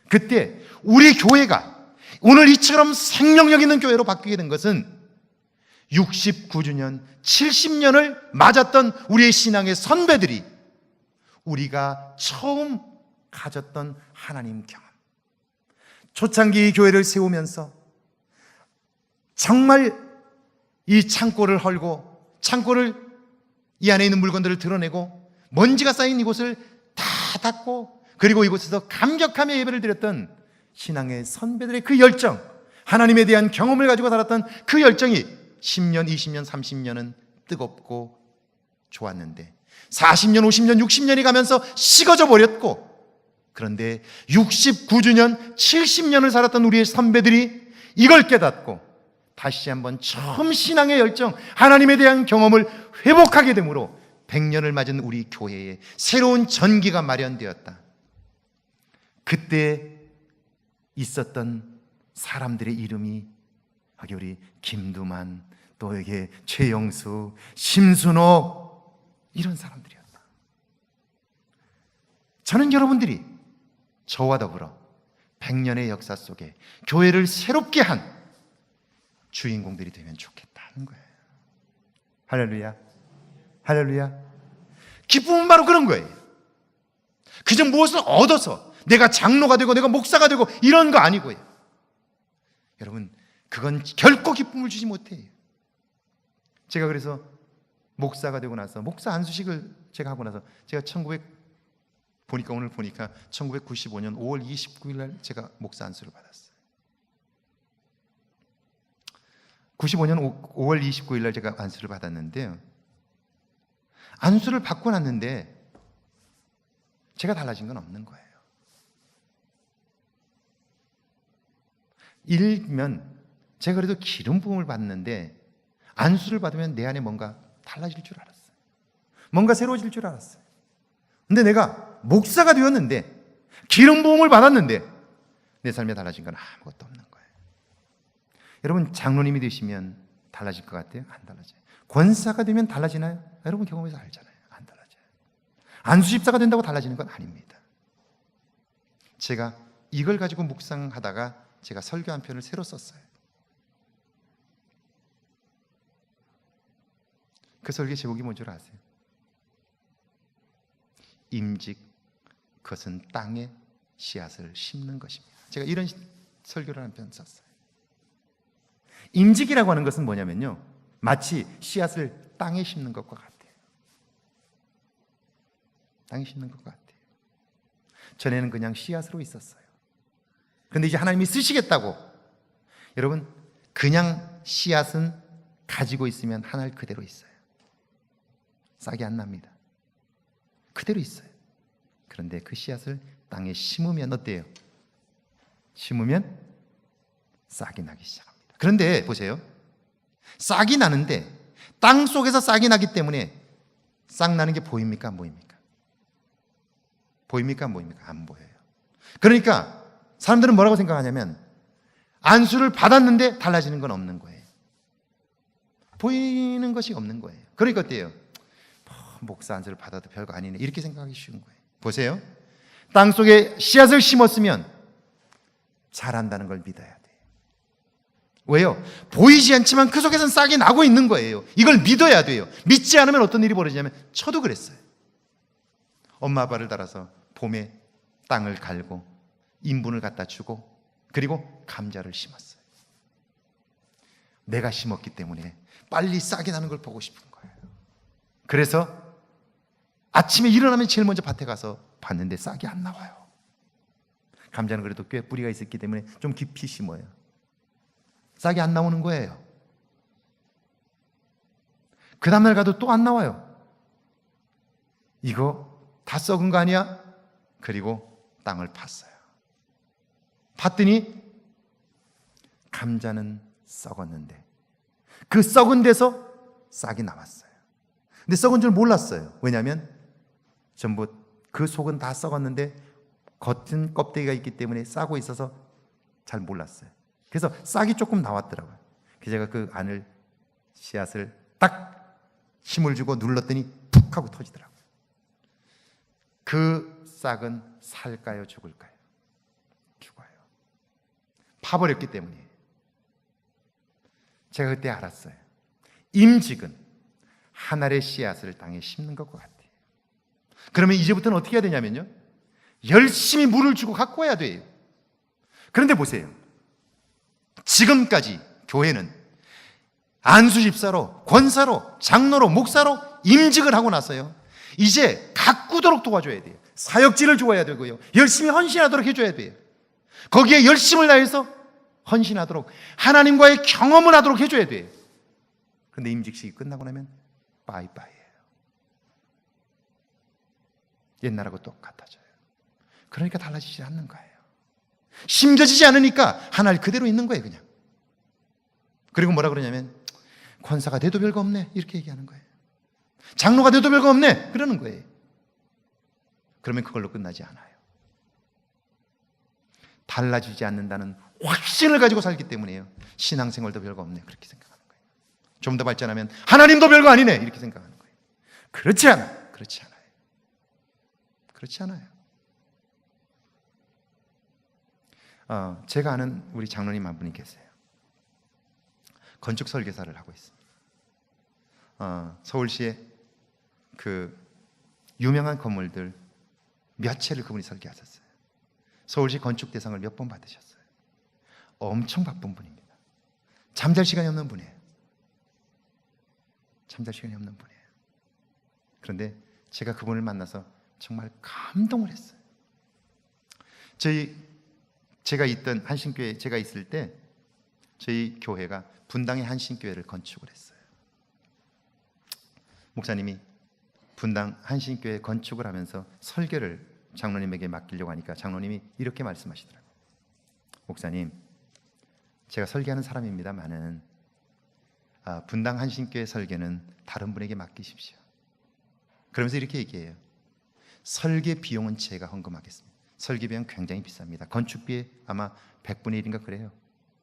그때 우리 교회가 오늘 이처럼 생명력 있는 교회로 바뀌게 된 것은 69주년, 70년을 맞았던 우리의 신앙의 선배들이 우리가 처음 가졌던 하나님 경험, 초창기 교회를 세우면서 정말 이 창고를 헐고 창고를 이 안에 있는 물건들을 드러내고 먼지가 쌓인 이곳을 다 닦고 그리고 이곳에서 감격하며 예배를 드렸던 신앙의 선배들의 그 열정, 하나님에 대한 경험을 가지고 살았던 그 열정이 10년, 20년, 30년은 뜨겁고 좋았는데 40년, 50년, 60년이 가면서 식어져 버렸고, 그런데 69주년, 70년을 살았던 우리의 선배들이 이걸 깨닫고 다시 한번 처음 신앙의 열정, 하나님에 대한 경험을 회복하게 되므로 100년을 맞은 우리 교회에 새로운 전기가 마련되었다. 그때 있었던 사람들의 이름이 여기 우리 김두만, 또 여기 최영수, 심순옥, 이런 사람들이었다. 저는 여러분들이 저와 더불어 100년의 역사 속에 교회를 새롭게 한 주인공들이 되면 좋겠다는 거예요. 할렐루야, 할렐루야. 기쁨은 바로 그런 거예요. 그저 무엇을 얻어서 내가 장로가 되고 내가 목사가 되고 이런 거 아니고요. 여러분, 그건 결코 기쁨을 주지 못해요. 제가 그래서 목사가 되고 나서 목사 안수식을 제가 하고 나서 제가 오늘 보니까 1995년 5월 29일 날 제가 목사 안수를 받았어요. 95년 5월 29일 날 제가 안수를 받았는데요. 안수를 받고 났는데 제가 달라진 건 없는 거예요. 일면 제가 그래도 기름 부음을 받는데 안수를 받으면 내 안에 뭔가 달라질 줄 알았어요. 뭔가 새로워질 줄 알았어요. 근데 내가 목사가 되었는데 기름 부음을 받았는데 내 삶에 달라진 건 아무것도 없는 거예요. 여러분, 장로님이 되시면 달라질 것 같아요? 안 달라져요. 권사가 되면 달라지나요? 여러분 경험해서 알잖아요. 안 달라져요. 안수집사가 된다고 달라지는 건 아닙니다. 제가 이걸 가지고 묵상하다가 제가 설교 한 편을 새로 썼어요. 그 설교 제목이 뭔 줄 아세요? 임직, 그것은 땅에 씨앗을 심는 것입니다. 제가 이런 설교를 한 편 썼어요. 임직이라고 하는 것은 뭐냐면요, 마치 씨앗을 땅에 심는 것과 같아요. 땅에 심는 것과 같아요. 전에는 그냥 씨앗으로 있었어요. 그런데 이제 하나님이 쓰시겠다고. 여러분, 그냥 씨앗은 가지고 있으면 한 알 그대로 있어요. 싹이 안 납니다. 그대로 있어요. 그런데 그 씨앗을 땅에 심으면 어때요? 심으면 싹이 나기 시작합니다. 그런데 보세요. 싹이 나는데 땅 속에서 싹이 나기 때문에 싹 나는 게 보입니까? 안 보입니까? 보입니까? 안 보입니까? 안 보여요. 그러니까 사람들은 뭐라고 생각하냐면 안수를 받았는데 달라지는 건 없는 거예요. 보이는 것이 없는 거예요. 그러니까 어때요? 목사 안수를 받아도 별거 아니네, 이렇게 생각하기 쉬운 거예요. 보세요. 땅속에 씨앗을 심었으면 자란다는 걸 믿어야 돼요. 왜요? 보이지 않지만 그 속에서는 싹이 나고 있는 거예요. 이걸 믿어야 돼요. 믿지 않으면 어떤 일이 벌어지냐면, 저도 그랬어요. 엄마 아빠를 따라서 봄에 땅을 갈고 인분을 갖다 주고 그리고 감자를 심었어요. 내가 심었기 때문에 빨리 싹이 나는 걸 보고 싶은 거예요. 그래서 아침에 일어나면 제일 먼저 밭에 가서 봤는데 싹이 안 나와요. 감자는 그래도 꽤 뿌리가 있었기 때문에 좀 깊이 심어요. 싹이 안 나오는 거예요. 그 다음날 가도 또 안 나와요. 이거 다 썩은 거 아니야? 그리고 땅을 팠어요. 팠더니 감자는 썩었는데 그 썩은 데서 싹이 나왔어요. 근데 썩은 줄 몰랐어요. 왜냐하면 전부 그 속은 다 썩었는데 겉은 껍데기가 있기 때문에 싸고 있어서 잘 몰랐어요. 그래서 싹이 조금 나왔더라고요. 그래서 제가 그 안을 씨앗을 딱 힘을 주고 눌렀더니 푹 하고 터지더라고요. 그 싹은 살까요, 죽을까요? 죽어요. 파버렸기 때문에. 제가 그때 알았어요. 임직은 한 알의 씨앗을 땅에 심는 것과 같아요. 그러면 이제부터는 어떻게 해야 되냐면요, 열심히 물을 주고 갖고 와야 돼요. 그런데 보세요. 지금까지 교회는 안수집사로, 권사로, 장로로, 목사로 임직을 하고 나서요, 이제 가꾸도록 도와줘야 돼요. 사역지를 줘야 되고요, 열심히 헌신하도록 해줘야 돼요. 거기에 열심을 다해서 헌신하도록, 하나님과의 경험을 하도록 해줘야 돼요. 그런데 임직식이 끝나고 나면 빠이빠이예요. 옛날하고 똑같아져요. 그러니까 달라지지 않는 거예요. 심겨지지 않으니까 하나를 그대로 있는 거예요, 그냥. 그리고 뭐라 그러냐면, 권사가 돼도 별거 없네, 이렇게 얘기하는 거예요. 장로가 돼도 별거 없네, 그러는 거예요. 그러면 그걸로 끝나지 않아요. 달라지지 않는다는 확신을 가지고 살기 때문에요. 신앙생활도 별거 없네 그렇게 생각하는 거예요. 좀 더 발전하면 하나님도 별거 아니네 이렇게 생각하는 거예요. 그렇지 않아요. 그렇지 않아요. 그렇지 않아요. 제가 아는 우리 장로님 한 분이 계세요. 건축 설계사를 하고 있습니다. 서울시에 그 유명한 건물들 몇 채를 그분이 설계하셨어요. 서울시 건축 대상을 몇 번 받으셨어요. 엄청 바쁜 분입니다. 잠잘 시간이 없는 분이에요. 잠잘 시간이 없는 분이에요. 그런데 제가 그분을 만나서 정말 감동을 했어요. 제가 있던 한신교회 제가 있을 때 저희 교회가 분당의 한신교회를 건축을 했어요. 목사님이 분당 한신교회 건축을 하면서 설계를 장로님에게 맡기려고 하니까 장로님이 이렇게 말씀하시더라고요. 목사님, 제가 설계하는 사람입니다만은 분당 한신교회 설계는 다른 분에게 맡기십시오. 그러면서 이렇게 얘기해요. 설계 비용은 제가 헌금하겠습니다. 설계 비용 굉장히 비쌉니다. 건축비에 아마 100분의 1인가 그래요.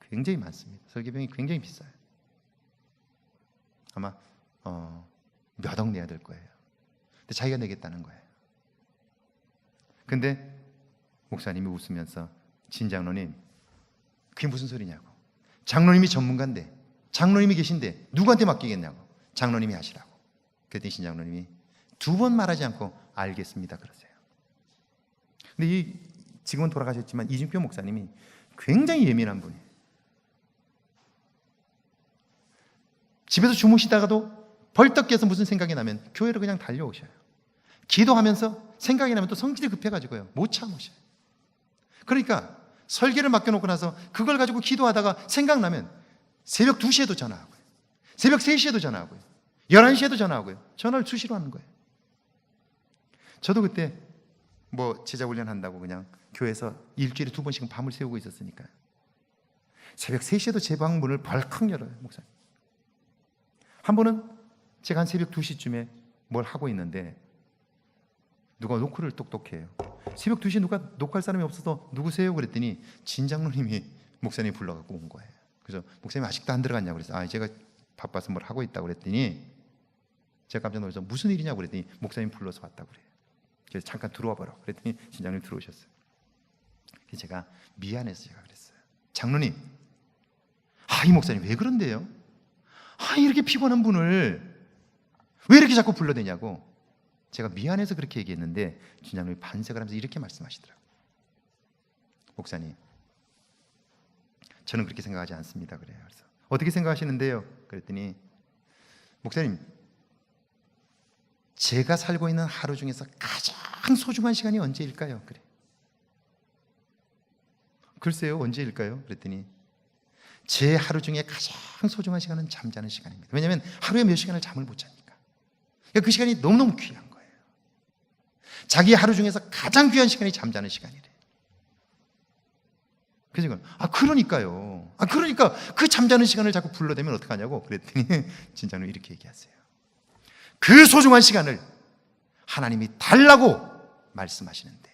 굉장히 많습니다. 설계 비용이 굉장히 비싸요. 아마 몇 억 내야 될 거예요. 근데 자기가 내겠다는 거예요. 근데 목사님이 웃으면서 진장로님, 그게 무슨 소리냐고. 장로님이 전문가인데, 장로님이 계신데 누구한테 맡기겠냐고. 장로님이 하시라고. 그랬더니 신장로님이 두 번 말하지 않고 알겠습니다 그러세요. 근데 지금은 돌아가셨지만 이준표 목사님이 굉장히 예민한 분이에요. 집에서 주무시다가도 벌떡 깨서 무슨 생각이 나면 교회로 그냥 달려오셔요. 기도하면서 생각이 나면 또 성질이 급해가지고요 못 참으셔요. 그러니까 설계를 맡겨놓고 나서 그걸 가지고 기도하다가 생각나면 새벽 2시에도 전화하고요, 새벽 3시에도 전화하고요, 11시에도 전화하고요. 전화를 수시로 하는 거예요. 저도 그때 제자 훈련한다고 그냥 교회에서 일주일에 2번씩은 밤을 새우고 있었으니까요. 새벽 3시에도 제 방 문을 벌컥 열어요 목사님. 한 번은 제가 한 새벽 2시쯤에 뭘 하고 있는데 누가 노크를 똑똑해요. 새벽 2시에 누가 녹화할 사람이 없어서 누구세요? 그랬더니 진장로님이 목사님 불러갖고 온 거예요. 그래서 목사님 아직도 안 들어갔냐고 그래서 제가 바빠서 뭘 하고 있다고 그랬더니 제가 깜짝 놀라서 무슨 일이냐고 그랬더니 목사님 불러서 왔다고 그래요. 그래서 잠깐 들어와 보라고 그랬더니 진장로님 들어오셨어요. 그래서 제가 미안해서 제가 그랬어요. 장로님, 이 목사님 왜 그런데요? 이렇게 피곤한 분을 왜 이렇게 자꾸 불러대냐고. 제가 미안해서 그렇게 얘기했는데 진장로님이 반색을 하면서 이렇게 말씀하시더라고요. 목사님, 저는 그렇게 생각하지 않습니다 그래요. 그래서 어떻게 생각하시는데요? 그랬더니 목사님, 제가 살고 있는 하루 중에서 가장 소중한 시간이 언제일까요? 그래. 글쎄요, 언제일까요? 그랬더니 제 하루 중에 가장 소중한 시간은 잠자는 시간입니다. 왜냐하면 하루에 몇 시간을 잠을 못 자니까. 그러니까 그 시간이 너무너무 귀한 거예요. 자기 하루 중에서 가장 귀한 시간이 잠자는 시간이래. 그래서 그러니까요. 그러니까 그 잠자는 시간을 자꾸 불러대면 어떡하냐고 그랬더니 진짜로 이렇게 얘기하세요. 그 소중한 시간을 하나님이 달라고 말씀하시는데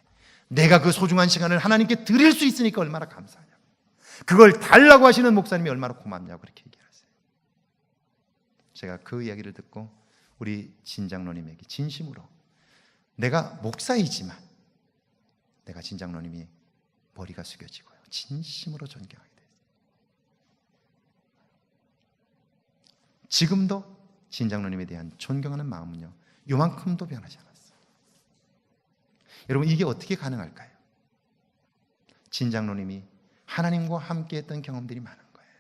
내가 그 소중한 시간을 하나님께 드릴 수 있으니까 얼마나 감사하냐고. 그걸 달라고 하시는 목사님이 얼마나 고맙냐고 그렇게 얘기하세요. 제가 그 이야기를 듣고 우리 진장로님에게 진심으로, 내가 목사이지만 내가 진장로님이 머리가 숙여지고요 진심으로 존경하게 됐어요. 지금도 진장로님에 대한 존경하는 마음은요 요만큼도 변하지 않았어요. 여러분, 이게 어떻게 가능할까요? 진장로님이 하나님과 함께 했던 경험들이 많은 거예요.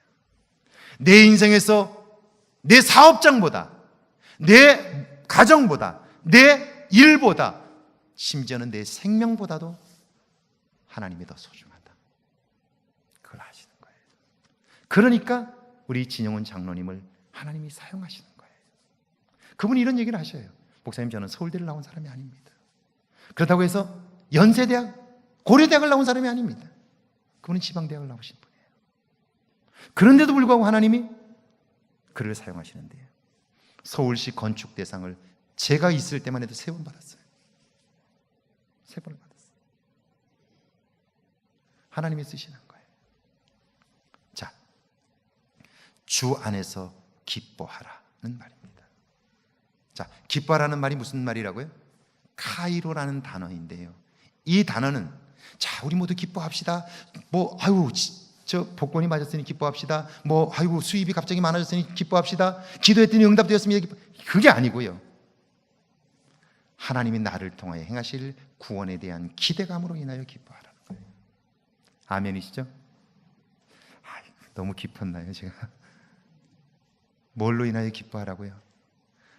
내 인생에서 내 사업장보다, 내 가정보다, 내 일보다, 심지어는 내 생명보다도 하나님이 더 소중하다. 그걸 아시는 거예요. 그러니까 우리 진영훈 장로님을 하나님이 사용하시는 거예요. 그분이 이런 얘기를 하셔요. 목사님, 저는 서울대를 나온 사람이 아닙니다. 그렇다고 해서 연세대학, 고려대학을 나온 사람이 아닙니다. 그분은 지방대학을 나오신 분이에요. 그런데도 불구하고 하나님이 그를 사용하시는데요, 서울시 건축 대상을 제가 있을 때만 해도 3번 받았어요. 3번을 받았어요. 하나님이 쓰시는 거예요. 자, 주 안에서 기뻐하라는 말입니다. 자, 기뻐하라는 말이 무슨 말이라고요? 카이로라는 단어인데요. 이 단어는 자, 우리 모두 기뻐합시다. 뭐 아유, 저 복권이 맞았으니 기뻐합시다. 뭐 아이고 수입이 갑자기 많아졌으니 기뻐합시다. 기도했더니 응답되었습니다. 그게 아니고요. 하나님이 나를 통하여 행하실 구원에 대한 기대감으로 인하여 기뻐하라는 거예요. 아멘이시죠? 너무 깊었나요, 제가? 뭘로 인하여 기뻐하라고요?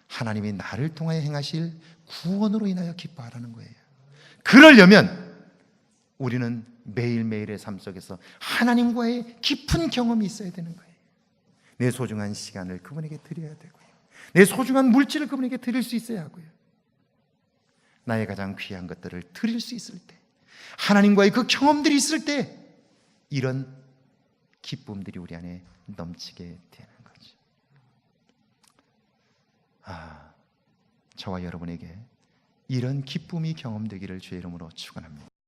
하나님이 나를 통하여 행하실 구원으로 인하여 기뻐하라는 거예요. 그러려면 우리는 매일매일의 삶 속에서 하나님과의 깊은 경험이 있어야 되는 거예요. 내 소중한 시간을 그분에게 드려야 되고요. 내 소중한 물질을 그분에게 드릴 수 있어야 하고요. 나의 가장 귀한 것들을 드릴 수 있을 때, 하나님과의 그 경험들이 있을 때 이런 기쁨들이 우리 안에 넘치게 되는 거죠. 저와 여러분에게 이런 기쁨이 경험되기를 주의 이름으로 축원합니다.